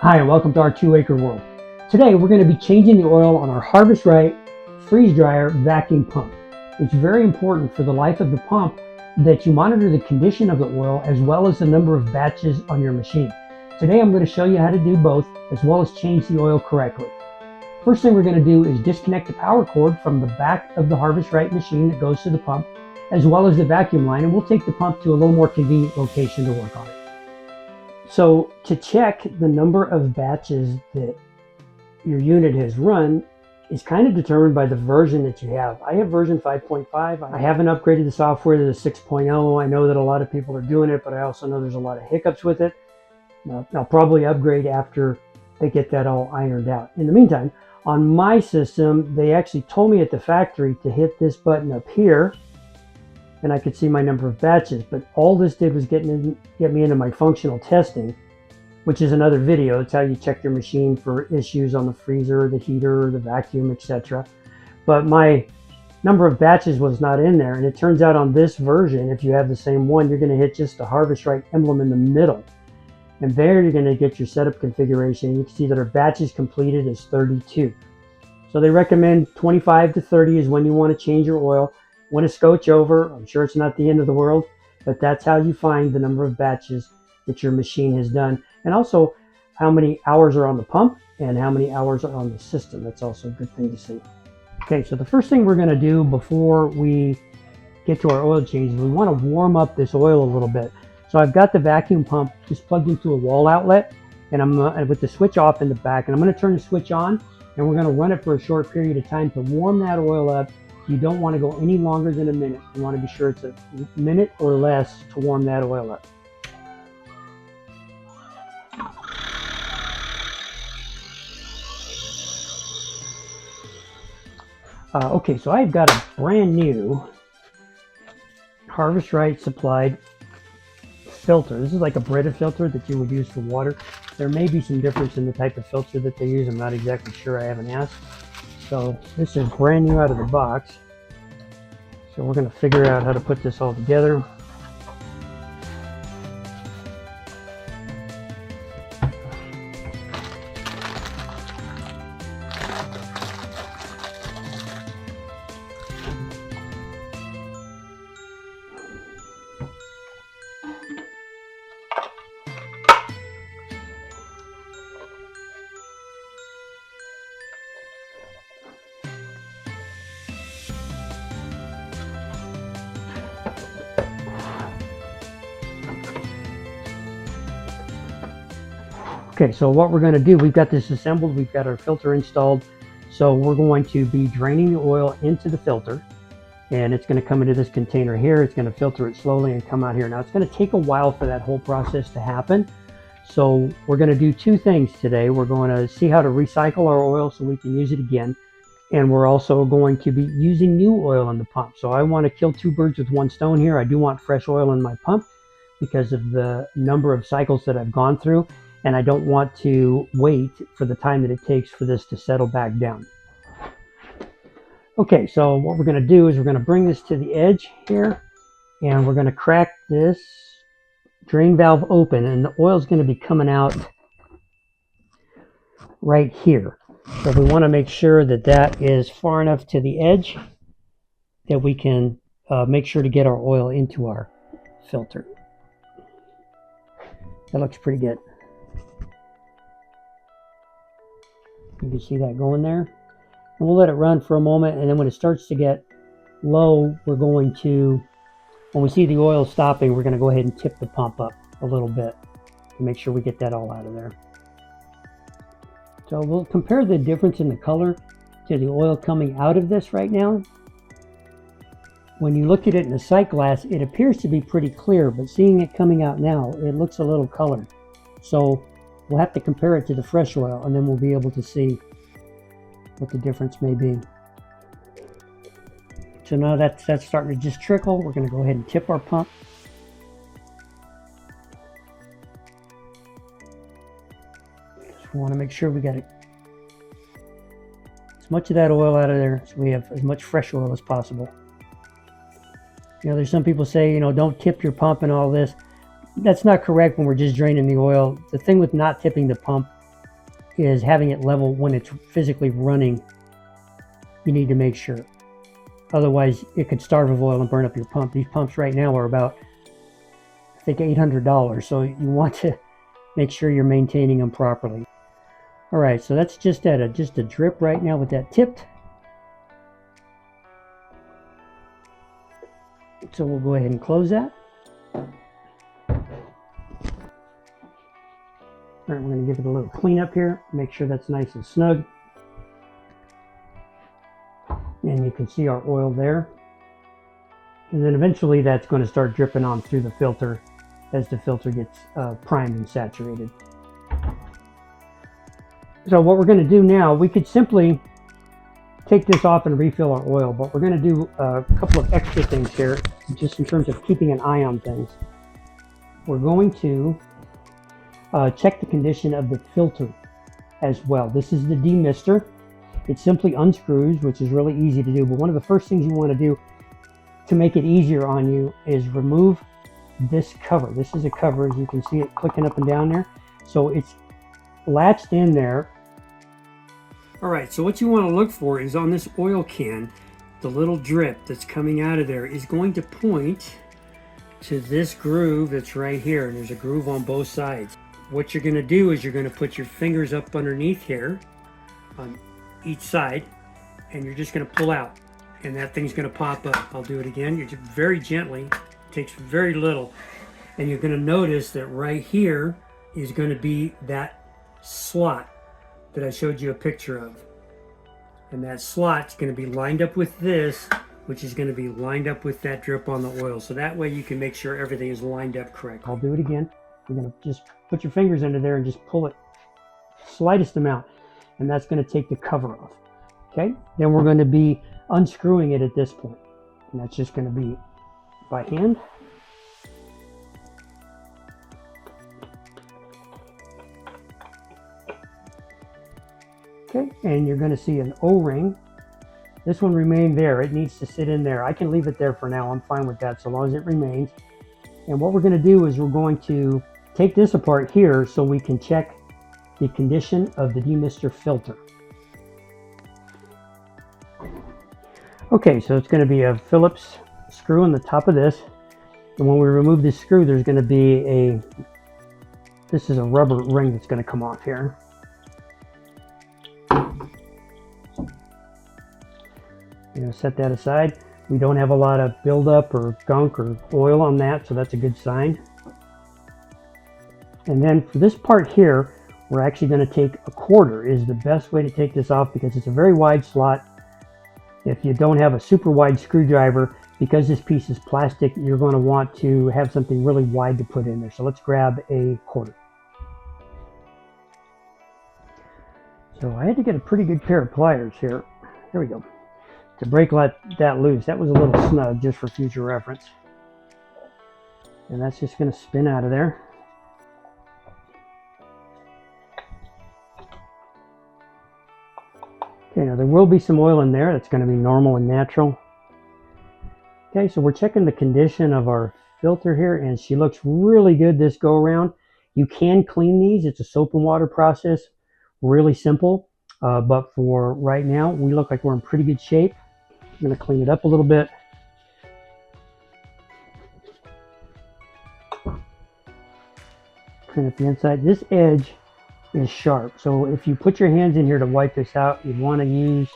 Hi, and welcome to our 2-acre world. Today we're going to be changing the oil on our HarvestRight freeze dryer vacuum pump. It's very important for the life of the pump that you monitor the condition of the oil as well as the number of batches on your machine. Today I'm going to show you how to do both as well as change the oil correctly. First thing we're going to do is disconnect the power cord from the back of the HarvestRight machine that goes to the pump as well as the vacuum line, and we'll take the pump to a little more convenient location to work on it. So to check the number of batches that your unit has run is kind of determined by the version that you have. I have version 5.5. I haven't upgraded the software to the 6.0. I know that a lot of people are doing it, but I also know there's a lot of hiccups with it. I'll probably upgrade after they get that all ironed out. In the meantime, on my system, they actually told me at the factory to hit this button up here, and I could see my number of batches, but all this did was get me into my functional testing, which is another video. It's how you check your machine for issues on the freezer, the heater, the vacuum, etc. But my number of batches was not in there, and it turns out on this version, if you have the same one, you're going to hit just the HarvestRight emblem in the middle, and there you're going to get your setup configuration. You can see that our batches completed is 32. So they recommend 25 to 30 is when you want to change your oil. When a scotch over, I'm sure it's not the end of the world, but that's how you find the number of batches that your machine has done, and also how many hours are on the pump and how many hours are on the system. That's also a good thing to see. Okay, so the first thing we're going to do before we get to our oil change is we want to warm up this oil a little bit. So I've got the vacuum pump just plugged into a wall outlet, and I'm with the switch off in the back, and I'm going to turn the switch on, and we're going to run it for a short period of time to warm that oil up. You don't want to go any longer than a minute. You want to be sure it's a minute or less to warm that oil up. Okay, so I've got a brand new HarvestRight supplied filter. This is like a Brita filter that you would use for water. There may be some difference in the type of filter that they use. I'm not exactly sure. I haven't asked. So this is brand new out of the box. So we're going to figure out how to put this all together. Okay, so what we're going to do, we've got this assembled, we've got our filter installed, so we're going to be draining the oil into the filter, and it's going to come into this container here. It's going to filter it slowly and come out here. Now it's going to take a while for that whole process to happen, so we're going to do two things today. We're going to see how to recycle our oil so we can use it again, and we're also going to be using new oil in the pump. So I want to kill two birds with one stone here. I do want fresh oil in my pump because of the number of cycles that I've gone through, and I don't want to wait for the time that it takes for this to settle back down. Okay, so what we're going to do is we're going to bring this to the edge here, and we're going to crack this drain valve open, and the oil is going to be coming out right here. So we want to make sure that that is far enough to the edge that we can make sure to get our oil into our filter. That looks pretty good. You can see that going there. And we'll let it run for a moment, and then when it starts to get low, we're going to, when we see the oil stopping, we're going to go ahead and tip the pump up a little bit to make sure we get that all out of there. So we'll compare the difference in the color to the oil coming out of this right now. When you look at it in the sight glass, it appears to be pretty clear, but seeing it coming out now, it looks a little colored. So we'll have to compare it to the fresh oil, and then we'll be able to see what the difference may be. So now that's starting to just trickle. We're going to go ahead and tip our pump. Just want to make sure we got as much of that oil out of there so we have as much fresh oil as possible. You know, there's some people say, you know, don't tip your pump and all this. That's not correct when we're just draining the oil. The thing with not tipping the pump is having it level when it's physically running. You need to make sure. Otherwise, it could starve of oil and burn up your pump. These pumps right now are about, I think, $800. So you want to make sure you're maintaining them properly. All right, so that's just at just a drip right now with that tipped. So we'll go ahead and close that. All right, we're going to give it a little cleanup here. Make sure that's nice and snug. And you can see our oil there. And then eventually that's going to start dripping on through the filter as the filter gets primed and saturated. So what we're going to do now, we could simply take this off and refill our oil, but we're going to do a couple of extra things here, just in terms of keeping an eye on things. We're going to check the condition of the filter as well. This is the demister. It simply unscrews, which is really easy to do, but one of the first things you want to do to make it easier on you is remove this cover. This is a cover, as you can see it clicking up and down there. So it's latched in there. All right, so what you want to look for is on this oil can, the little drip that's coming out of there is going to point to this groove that's right here, and there's a groove on both sides. What you're going to do is you're going to put your fingers up underneath here on each side, and you're just going to pull out, and that thing's going to pop up. I'll do it again. You're just very gently, it takes very little, and you're going to notice that right here is going to be that slot that I showed you a picture of, and that slot's going to be lined up with this, which is going to be lined up with that drip on the oil, so that way you can make sure everything is lined up correct. I'll do it again. You're going to just put your fingers under there and just pull it slightest amount, and that's going to take the cover off. Okay, then we're going to be unscrewing it at this point, and that's just going to be by hand. Okay, and you're going to see an O-ring. This one remained there. It needs to sit in there. I can leave it there for now. I'm fine with that so long as it remains. And what we're going to do is we're going to take this apart here so we can check the condition of the demister filter. Okay, so it's going to be a Phillips screw on the top of this, and when we remove this screw, there's going to be this is a rubber ring that's going to come off here. You're going to set that aside. We don't have a lot of buildup or gunk or oil on that, so that's a good sign. And then for this part here, we're actually going to take a quarter is the best way to take this off, because it's a very wide slot. If you don't have a super wide screwdriver, because this piece is plastic, you're going to want to have something really wide to put in there. So let's grab a quarter. So I had to get a pretty good pair of pliers here. There we go. To break that loose. That was a little snug, just for future reference. And that's just going to spin out of there. Okay, now there will be some oil in there. That's going to be normal and natural. Okay, so we're checking the condition of our filter here, and she looks really good this go around. You can clean these. It's a soap and water process. Really simple. But for right now, we look like we're in pretty good shape. I'm going to clean it up a little bit. Clean up the inside. This edge is sharp, so if you put your hands in here to wipe this out, you want to use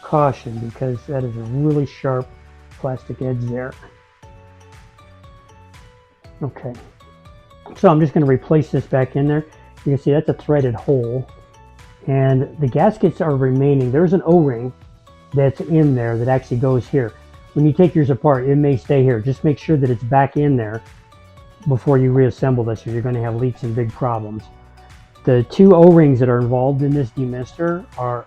caution, because that is a really sharp plastic edge there. Okay, so I'm just going to replace this back in there. You can see that's a threaded hole, and the gaskets are remaining. There's an O-ring that's in there that actually goes here. When you take yours apart, it may stay here. Just make sure that it's back in there before you reassemble this, or you're going to have leaks and big problems. The two O-rings that are involved in this demister are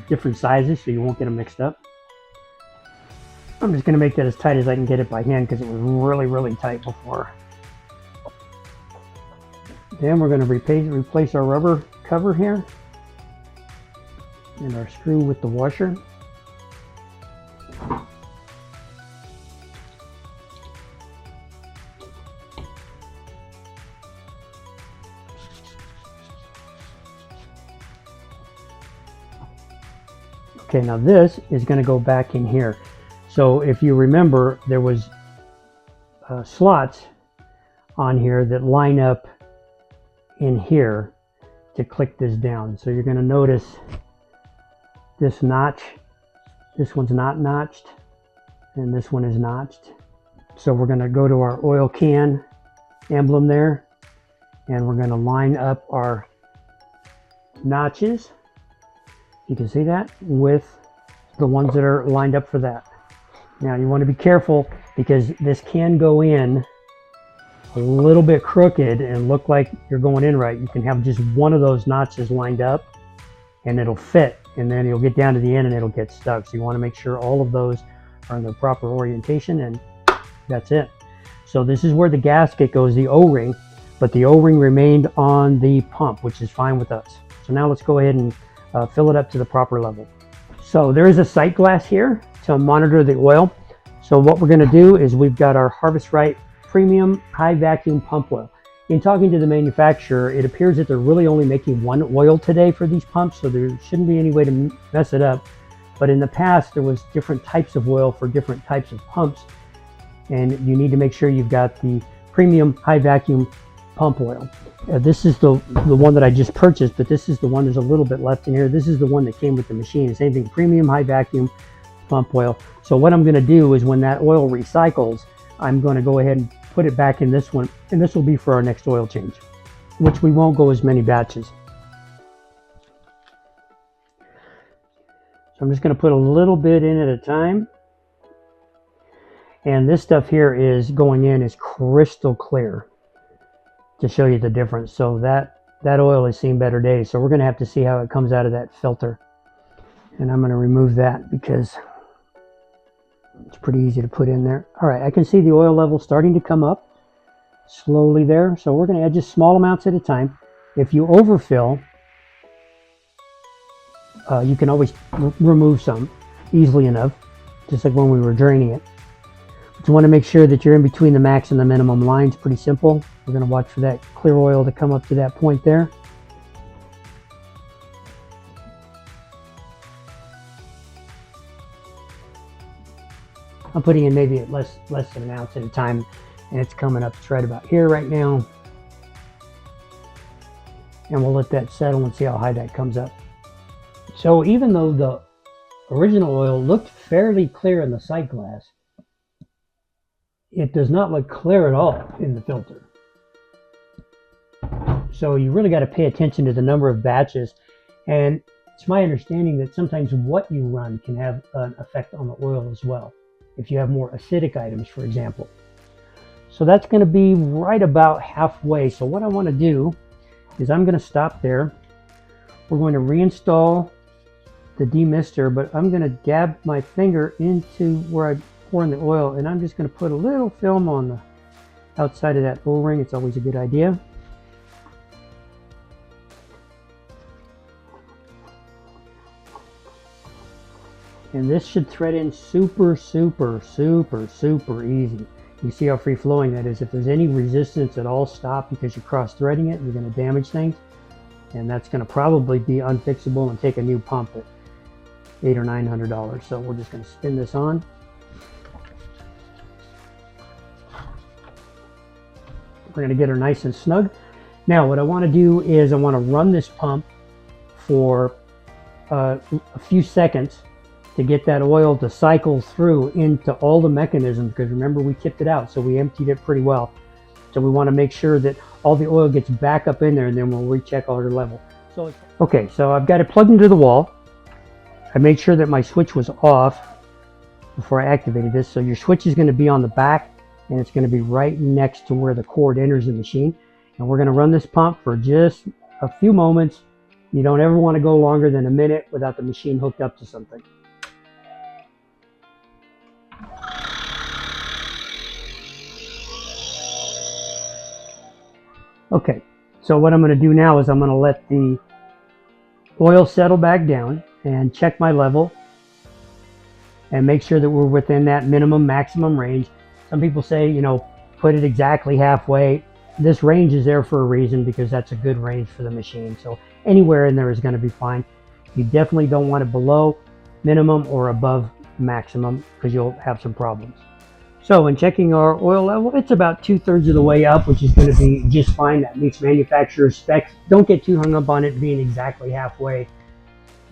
different sizes, so you won't get them mixed up. I'm just going to make that as tight as I can get it by hand, because it was really, really tight before. Then we're going to replace our rubber cover here, and our screw with the washer. Okay, now this is going to go back in here. So if you remember, there was slots on here that line up in here to click this down. So you're going to notice this notch, this one's not notched, and this one is notched. So we're going to go to our oil can emblem there, and we're going to line up our notches, you can see that, with the ones that are lined up for that. Now you want to be careful because this can go in a little bit crooked and look like you're going in right. You can have just one of those notches lined up and it'll fit, and then you'll get down to the end and it'll get stuck. So you want to make sure all of those are in the proper orientation, and that's it. So this is where the gasket goes, the O-ring, but the O-ring remained on the pump, which is fine with us. So now let's go ahead and fill it up to the proper level. So there is a sight glass here to monitor the oil. So what we're going to do is we've got our HarvestRight Premium High Vacuum Pump Oil. In talking to the manufacturer, it appears that they're really only making one oil today for these pumps, so there shouldn't be any way to mess it up. But in the past, there was different types of oil for different types of pumps, and you need to make sure you've got the Premium High Vacuum Pump Oil. This is the one that I just purchased, but this is the one, there's a little bit left in here. This is the one that came with the machine. Same thing, Premium High Vacuum Pump Oil. So what I'm going to do is when that oil recycles, I'm going to go ahead and put it back in this one, and this will be for our next oil change, which we won't go as many batches. So I'm just going to put a little bit in at a time. And this stuff here is going in is crystal clear to show you the difference. So that oil has seen better days. So we're going to have to see how it comes out of that filter. And I'm going to remove that because it's pretty easy to put in there. All right, I can see the oil level starting to come up slowly there. So we're going to add just small amounts at a time. If you overfill, you can always remove some easily enough, just like when we were draining it. But you want to make sure that you're in between the max and the minimum lines. Pretty simple. We're going to watch for that clear oil to come up to that point there. I'm putting in maybe at less than an ounce at a time, and it's coming up. It's right about here right now. And we'll let that settle and see how high that comes up. So even though the original oil looked fairly clear in the sight glass, it does not look clear at all in the filter. So you really got to pay attention to the number of batches, and it's my understanding that sometimes what you run can have an effect on the oil as well, if you have more acidic items, for example. So that's going to be right about halfway. So what I want to do is I'm going to stop there. We're going to reinstall the demister, but I'm going to dab my finger into where I pour in the oil, and I'm just going to put a little film on the outside of that O-ring. It's always a good idea. And this should thread in super, super, super, super easy. You see how free flowing that is. If there's any resistance at all, stop, because you're cross threading it, you're going to damage things. And that's going to probably be unfixable and take a new pump at $800 or $900. So we're just going to spin this on. We're going to get her nice and snug. Now what I want to do is I want to run this pump for a few seconds to get that oil to cycle through into all the mechanisms, because remember we tipped it out, so we emptied it pretty well. So we want to make sure that all the oil gets back up in there, and then we'll recheck our level. So okay, so I've got it plugged into the wall. I made sure that my switch was off before I activated this. So your switch is going to be on the back, and it's going to be right next to where the cord enters the machine. And we're going to run this pump for just a few moments. You don't ever want to go longer than a minute without the machine hooked up to something. Okay, so what I'm going to do now is I'm going to let the oil settle back down and check my level and make sure that we're within that minimum maximum range. Some people say, you know, put it exactly halfway. This range is there for a reason, because that's a good range for the machine. So anywhere in there is going to be fine. You definitely don't want it below. minimum or above maximum, because you'll have some problems. So when checking our oil level, it's about 2/3 of the way up, which is going to be just fine. That meets manufacturer's specs. Don't get too hung up on it being exactly halfway.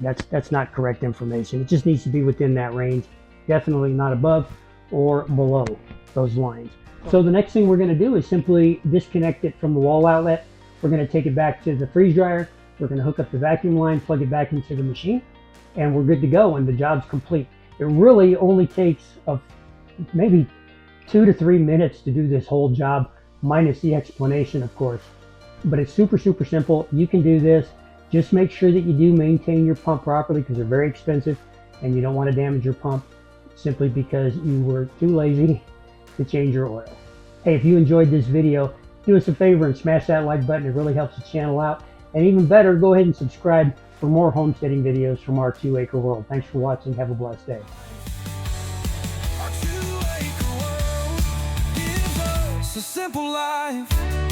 That's not correct information. It just needs to be within that range. Definitely not above or below those lines. So the next thing we're going to do is simply disconnect it from the wall outlet. We're going to take it back to the freeze dryer. We're going to hook up the vacuum line, plug it back into the machine, and we're good to go, and the job's complete. It really only takes maybe 2 to 3 minutes to do this whole job, minus the explanation, of course. But it's super simple. You can do this. Just make sure that you do maintain your pump properly, because they're very expensive and you don't want to damage your pump simply because you were too lazy to change your oil. Hey, if you enjoyed this video, do us a favor and smash that like button. It really helps the channel out. And even better, go ahead and subscribe for more homesteading videos from our 2-acre world. Thanks for watching. Have a blessed day. Our 2-acre world gives us a simple life.